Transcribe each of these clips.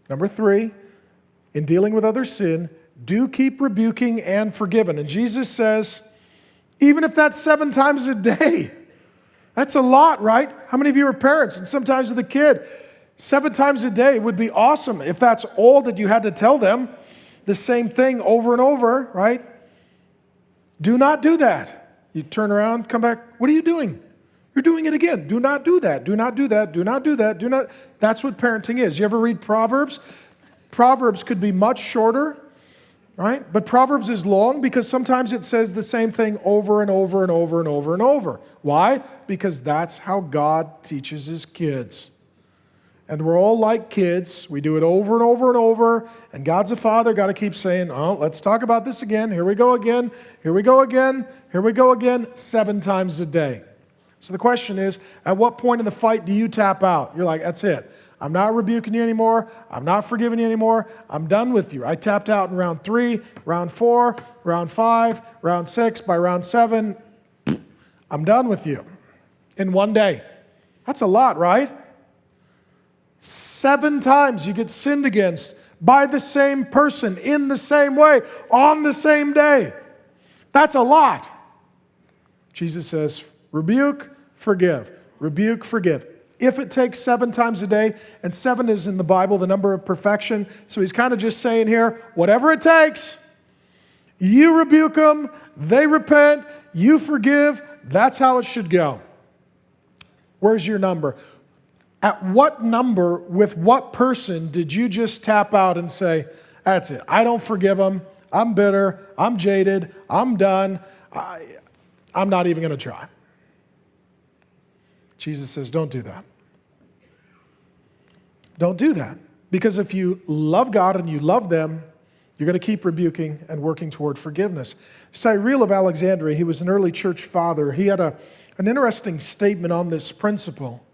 Number 3, in dealing with other sin, do keep rebuking and forgiving. And Jesus says, even if that's 7 times a day, that's a lot, right? How many of you are parents? And sometimes with a kid, 7 times a day would be awesome if that's all that you had to tell them, the same thing over and over, right? Do not do that. You turn around, come back, what are you doing? You're doing it again. Do not do that. Do not do that. Do not do that. Do not. That's what parenting is. You ever read Proverbs? Proverbs could be much shorter, right? But Proverbs is long because sometimes it says the same thing over and over and over and over and over. Why? Because that's how God teaches his kids. And we're all like kids. We do it over and over and over. And God's a father, got to keep saying, oh, let's talk about this again. Here we go again. Here we go again. Here we go again. 7 times a day. So the question is, at what point in the fight do you tap out? You're like, that's it. I'm not rebuking you anymore. I'm not forgiving you anymore. I'm done with you. I tapped out in round 3, round 4, round 5, round 6. By round 7, I'm done with you in one day. That's a lot, right? 7 times you get sinned against by the same person in the same way on the same day. That's a lot. Jesus says, rebuke, forgive. Rebuke, forgive. If it takes 7 times a day, and 7 is in the Bible the number of perfection, so he's kind of just saying here, whatever it takes, you rebuke them, they repent, you forgive, that's how it should go. Where's your number? At what number with what person did you just tap out and say, that's it, I don't forgive them, I'm bitter, I'm jaded, I'm done, I'm not even going to try. Jesus says, don't do that. Don't do that. Because if you love God and you love them, you're going to keep rebuking and working toward forgiveness. Cyril of Alexandria, he was an early church father. He had an interesting statement on this principle.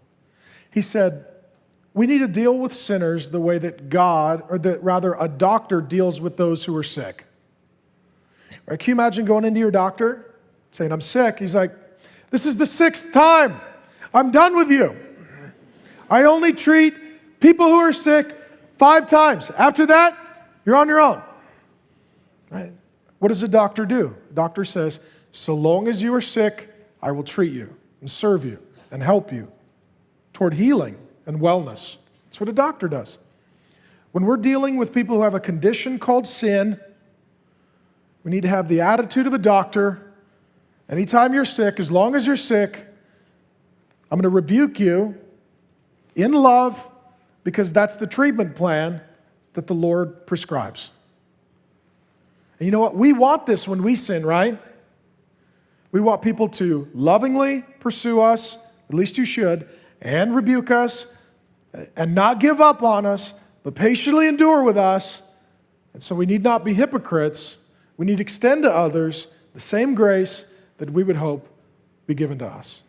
He said, we need to deal with sinners the way that God, or that rather a doctor deals with those who are sick. Right? Can you imagine going into your doctor, saying, I'm sick? He's like, this is the 6th time. I'm done with you. I only treat people who are sick 5 times. After that, you're on your own. Right? What does a doctor do? The doctor says, so long as you are sick, I will treat you and serve you and help you toward healing and wellness. That's what a doctor does. When we're dealing with people who have a condition called sin, we need to have the attitude of a doctor. Anytime you're sick, as long as you're sick, I'm going to rebuke you in love because that's the treatment plan that the Lord prescribes. And you know what? We want this when we sin, right? We want people to lovingly pursue us, at least you should, and rebuke us, and not give up on us, but patiently endure with us. And so we need not be hypocrites. We need to extend to others the same grace that we would hope be given to us.